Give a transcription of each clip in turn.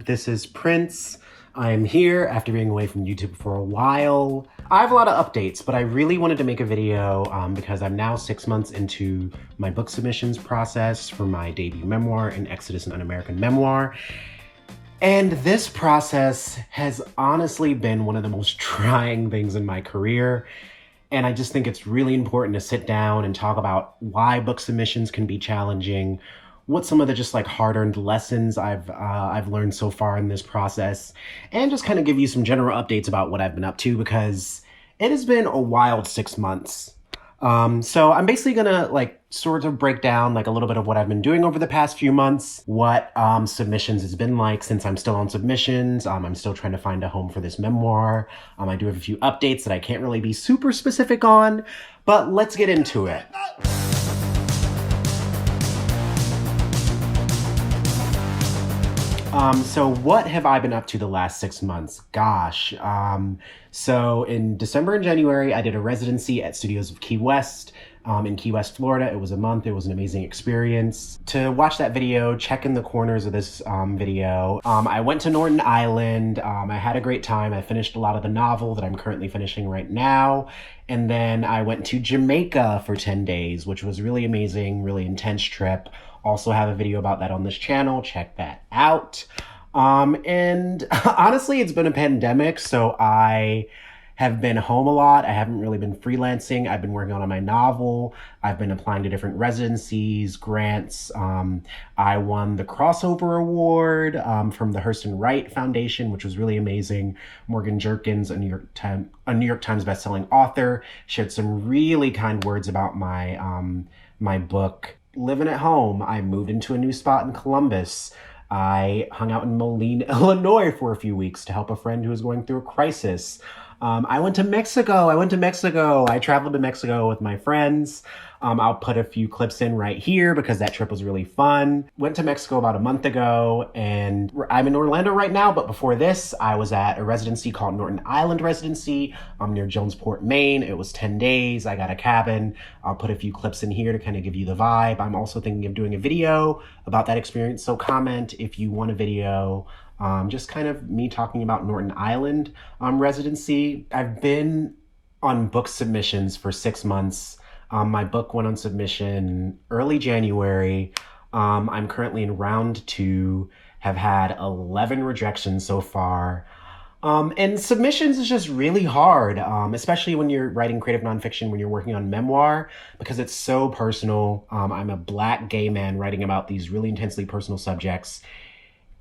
This is Prince. I'm here after being away from YouTube for a while. I have a lot of updates, but I really wanted to make a video because I'm now 6 months into my book submissions process for my debut memoir, An Exodus, an Un-American Memoir. And this process has honestly been one of the most trying things in my career. And I just think it's really important to sit down and talk about why book submissions can be challenging, what some of the just like hard-earned lessons I've learned so far in this process, and just kind of give you some general updates about what I've been up to because it has been a wild 6 months. So I'm basically gonna sort of break down a little bit of what I've been doing over the past few months, what submissions has been like since I'm still on submissions. I'm still trying to find a home for this memoir. I do have a few updates that I can't really be super specific on, but let's get into it. So what have I been up to the last 6 months? Gosh. So in December and January, I did a residency at Studios of Key West in Key West, Florida. It was a month. It was an amazing experience. To watch that video, check in the corners of this video. I went to Norton Island. I had a great time. I finished a lot of the novel that I'm currently finishing right now. And then I went to Jamaica for 10 days, which was really amazing, really intense trip. Also have a video about that on this channel. Check that out. And honestly, it's been a pandemic, so I have been home a lot. I haven't really been freelancing. I've been working on my novel. I've been applying to different residencies, grants. I won the Crossover Award from the Hurston Wright Foundation, which was really amazing. Morgan Jerkins, a New York Times bestselling author, shared some really kind words about my book. Living at home, I moved into a new spot in Columbus. I hung out in Moline, Illinois for a few weeks to help a friend who was going through a crisis. I went to Mexico. I traveled to Mexico with my friends. I'll put a few clips in right here because that trip was really fun. Went to Mexico about a month ago and I'm in Orlando right now, but before this, I was at a residency called Norton Island Residency near Jonesport, Maine. It was 10 days. I got a cabin. I'll put a few clips in here to kind of give you the vibe. I'm also thinking of doing a video about that experience, so comment if you want a video. Just kind of me talking about Norton Island residency. I've been on book submissions for 6 months. My book went on submission early January. I'm currently in round 2, have had 11 rejections so far. And submissions is just really hard, especially when you're writing creative nonfiction, when you're working on memoir, because it's so personal. I'm a Black gay man writing about these really intensely personal subjects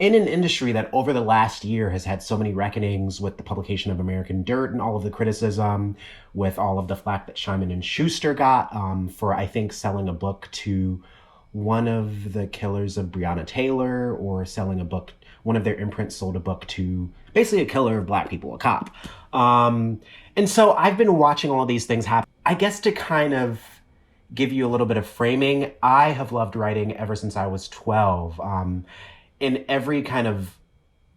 in an industry that over the last year has had so many reckonings with the publication of American Dirt and all of the criticism, with all of the flack that Simon and Schuster got for, I think, selling a book to one of the killers of Breonna Taylor, or selling a book, one of their imprints sold a book to basically a killer of Black people, a cop. And so I've been watching all these things happen. I guess to kind of give you a little bit of framing, I have loved writing ever since I was 12. In every kind of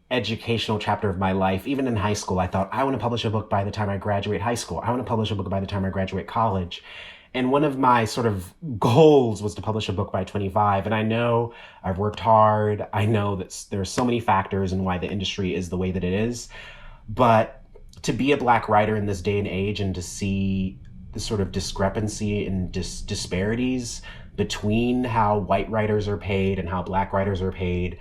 educational chapter of my life, even in high school, I thought, I want to publish a book by the time I graduate high school. I want to publish a book by the time I graduate college. And one of my sort of goals was to publish a book by 25. And I know I've worked hard. I know that there's so many factors in why the industry is the way that it is. But to be a Black writer in this day and age and to see the sort of discrepancy and disparities between how white writers are paid and how Black writers are paid.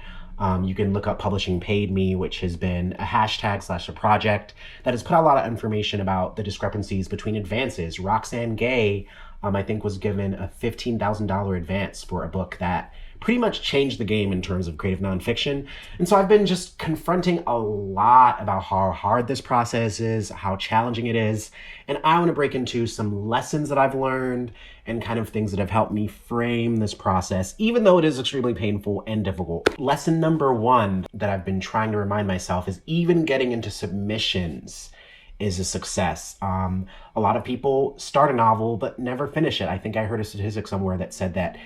You can look up Publishing Paid Me, which has been a hashtag / a project that has put out a lot of information about the discrepancies between advances. Roxane Gay, I think, was given a $15,000 advance for a book that pretty much changed the game in terms of creative nonfiction. And so I've been just confronting a lot about how hard this process is, how challenging it is. And I want to break into some lessons that I've learned and kind of things that have helped me frame this process, even though it is extremely painful and difficult. Lesson number 1 that I've been trying to remind myself is even getting into submissions is a success. A lot of people start a novel but never finish it. I think I heard a statistic somewhere that said that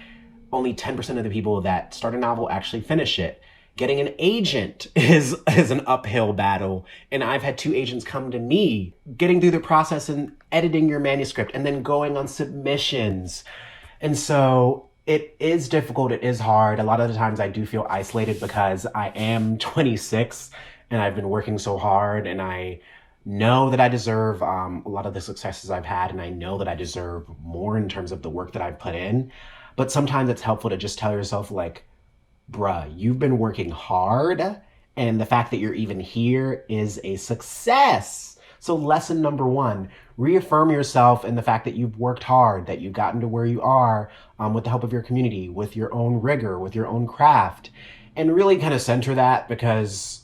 only 10% of the people that start a novel actually finish it. Getting an agent is an uphill battle. And I've had 2 agents come to me, getting through the process and editing your manuscript and then going on submissions. And so It is difficult. It is hard. A lot of the times I do feel isolated because I am 26 and I've been working so hard, and I know that I deserve a lot of the successes I've had, and I know that I deserve more in terms of the work that I've put in. But sometimes it's helpful to just tell yourself, like, bruh, you've been working hard, and the fact that you're even here is a success. So, lesson number one, reaffirm yourself in the fact that you've worked hard, that you've gotten to where you are with the help of your community, with your own rigor, with your own craft, and really kind of center that, because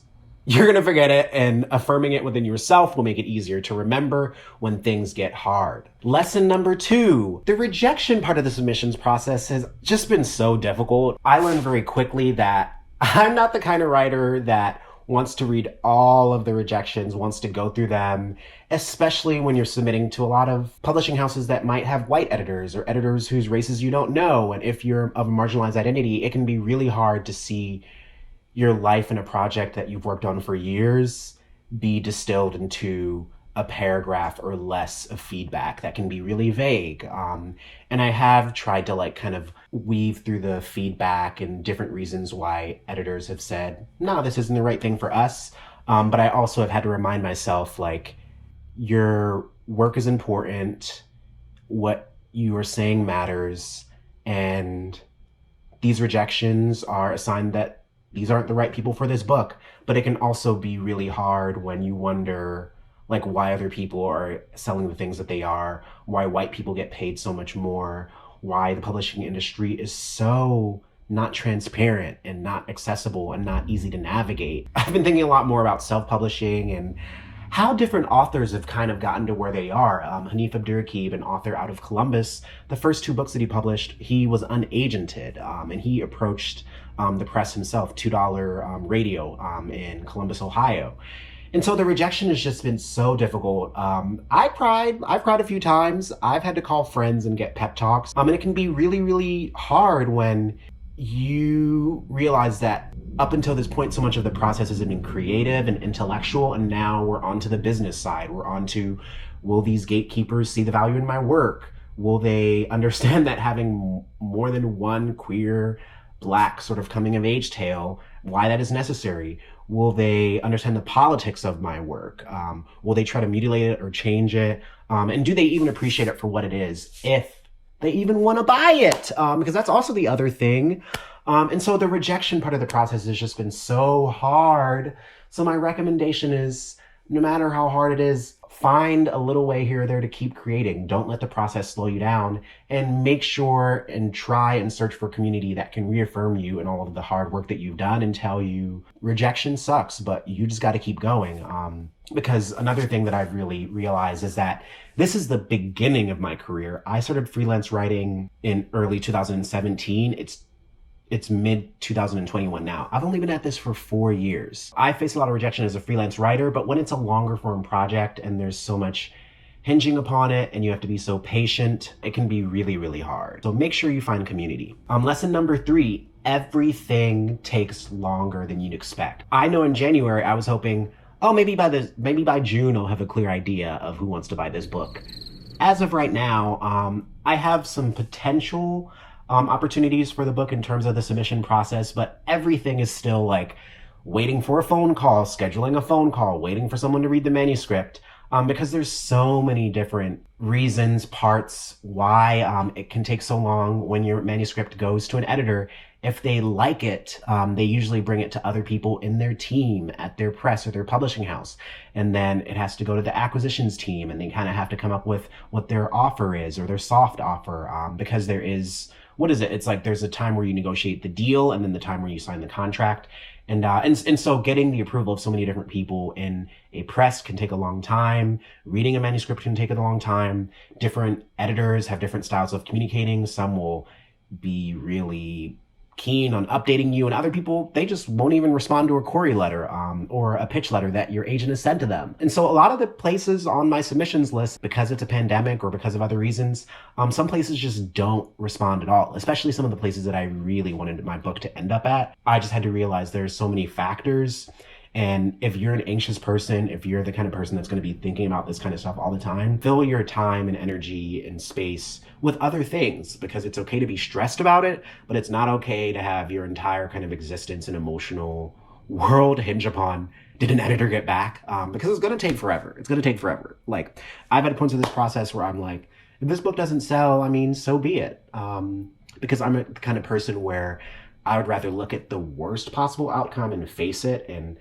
you're going to forget it, and affirming it within yourself will make it easier to remember when things get hard. Lesson number two, the rejection part of the submissions process has just been so difficult. I learned very quickly that I'm not the kind of writer that wants to read all of the rejections, wants to go through them, especially when you're submitting to a lot of publishing houses that might have white editors or editors whose races you don't know. And if you're of a marginalized identity, it can be really hard to see your life in a project that you've worked on for years be distilled into a paragraph or less of feedback that can be really vague. And I have tried to like kind of weave through the feedback and different reasons why editors have said, no, this isn't the right thing for us. But I also have had to remind myself, like, your work is important, what you are saying matters, and these rejections are a sign that these aren't the right people for this book. But it can also be really hard when you wonder, like, why other people are selling the things that they are, why white people get paid so much more, why the publishing industry is so not transparent and not accessible and not easy to navigate. I've been thinking a lot more about self-publishing and how different authors have kind of gotten to where they are. Hanif Abdurraqib, an author out of Columbus, the first two books that he published, he was unagented, and he approached the press himself, $2 radio in Columbus, Ohio. And so the rejection has just been so difficult. I've cried a few times. I've had to call friends and get pep talks. And it can be really, really hard when you realize that up until this point, so much of the process has been creative and intellectual, and now we're onto the business side. We're onto, will these gatekeepers see the value in my work? Will they understand that having more than one queer, Black sort of coming of age tale, why that is necessary? Will they understand the politics of my work? Will they try to mutilate it or change it? And do they even appreciate it for what it is, if they even want to buy it? Because that's also the other thing. And so the rejection part of the process has just been so hard. So my recommendation is, no matter how hard it is, find a little way here or there to keep creating. Don't let the process slow you down, and make sure and try and search for community that can reaffirm you in all of the hard work that you've done and tell you rejection sucks, but you just got to keep going. Because another thing that I've really realized is that this is the beginning of my career. I started freelance writing in early 2017. It's mid 2021 now. I've only been at this for 4 years. I face a lot of rejection as a freelance writer, but when it's a longer form project and there's so much hinging upon it and you have to be so patient, it can be really, really hard. So make sure you find community. Lesson number 3, everything takes longer than you'd expect. I know in January, I was hoping, oh, maybe by June, I'll have a clear idea of who wants to buy this book. As of right now, I have some potential opportunities for the book in terms of the submission process, but everything is still like waiting for a phone call, scheduling a phone call, waiting for someone to read the manuscript, because there's so many different reasons, parts, why it can take so long when your manuscript goes to an editor. If they like it, they usually bring it to other people in their team at their press or their publishing house. And then it has to go to the acquisitions team, and they kind of have to come up with what their offer is, or their soft offer, because there is, what is it? It's like there's a time where you negotiate the deal and then the time where you sign the contract. And so getting the approval of so many different people in a press can take a long time. Reading a manuscript can take a long time. Different editors have different styles of communicating. Some will be really keen on updating you, and other people, they just won't even respond to a query letter or a pitch letter that your agent has sent to them. And so a lot of the places on my submissions list, because it's a pandemic or because of other reasons, some places just don't respond at all, especially some of the places that I really wanted my book to end up at. I just had to realize there's so many factors, And if you're an anxious person, if you're the kind of person that's going to be thinking about this kind of stuff all the time, fill your time and energy and space with other things, because it's okay to be stressed about it, but it's not okay to have your entire kind of existence and emotional world hinge upon, did an editor get back? Because it's going to take forever. It's going to take forever. Like, I've had points in this process where I'm like, if this book doesn't sell, I mean, so be it. Because I'm the kind of person where I would rather look at the worst possible outcome and face it and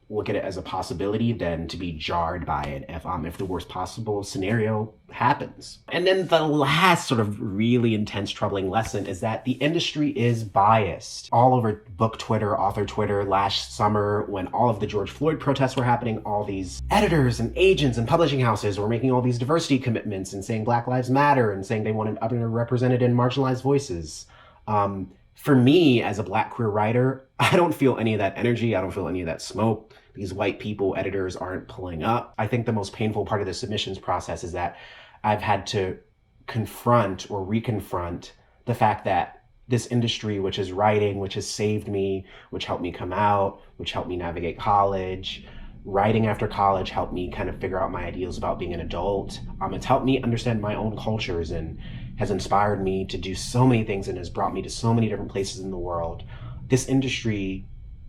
look at it as a possibility than to be jarred by it if the worst possible scenario happens. And then the last sort of really intense, troubling lesson is that the industry is biased. All over book Twitter, author Twitter, last summer when all of the George Floyd protests were happening, all these editors and agents and publishing houses were making all these diversity commitments and saying Black Lives Matter and saying they wanted underrepresented and marginalized voices. For me, as a Black queer writer, I don't feel any of that energy. I don't feel any of that smoke. These white people, editors, aren't pulling up. I think the most painful part of the submissions process is that I've had to confront or reconfront the fact that this industry, which is writing, which has saved me, which helped me come out, which helped me navigate college, writing after college helped me kind of figure out my ideals about being an adult. It's helped me understand my own cultures and has inspired me to do so many things and has brought me to so many different places in the world. This industry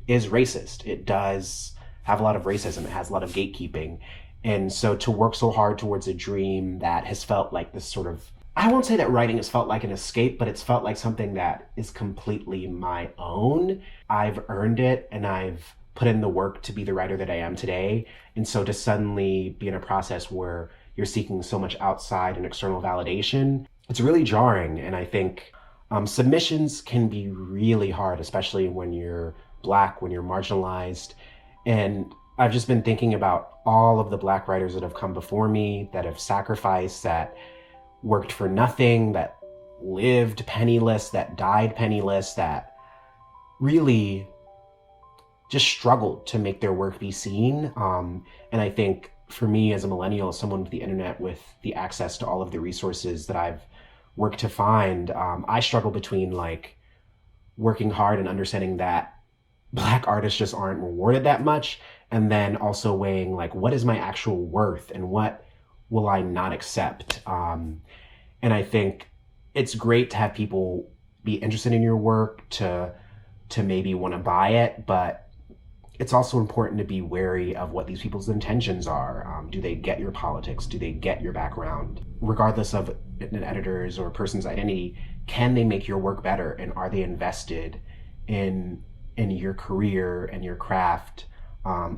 is racist. It does have a lot of racism. It has a lot of gatekeeping. And so to work so hard towards a dream that has felt like this sort of, I won't say that writing has felt like an escape, but it's felt like something that is completely my own. I've earned it and I've put in the work to be the writer that I am today. And so to suddenly be in a process where you're seeking so much outside and external validation, it's really jarring. And I think submissions can be really hard, especially when you're Black, when you're marginalized. And I've just been thinking about all of the Black writers that have come before me, that have sacrificed, that worked for nothing, that lived penniless, that died penniless, that really just struggled to make their work be seen. And I think for me as a millennial, someone with the internet, with the access to all of the resources that I've worked to find, I struggle between like working hard and understanding that Black artists just aren't rewarded that much, and then also weighing like, what is my actual worth and what will I not accept? And I think it's great to have people be interested in your work, to maybe want to buy it, but it's also important to be wary of what these people's intentions are. Do they get your politics? Do they get your background? Regardless of an editor's or a person's identity, can they make your work better? And are they invested in your career and your craft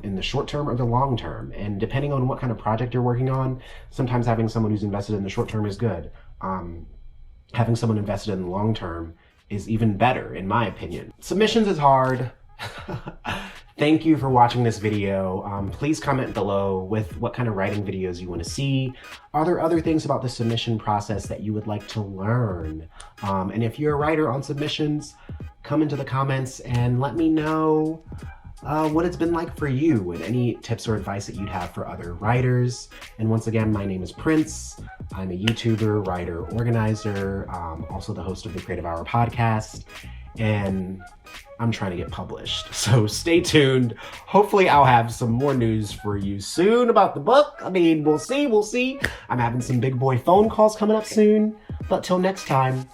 in the short term or the long term? And depending on what kind of project you're working on, sometimes having someone who's invested in the short term is good. Having someone invested in the long term is even better, in my opinion. Submissions is hard. Thank you for watching this video. Please comment below with what kind of writing videos you want to see. Are there other things about the submission process that you would like to learn? And if you're a writer on submissions, come into the comments and let me know what it's been like for you and any tips or advice that you'd have for other writers. And once again, my name is Prince. I'm a YouTuber, writer, organizer, also the host of the Creative Hour podcast, and I'm trying to get published. So stay tuned. Hopefully I'll have some more news for you soon about the book. I mean, we'll see. I'm having some big boy phone calls coming up soon. But till next time,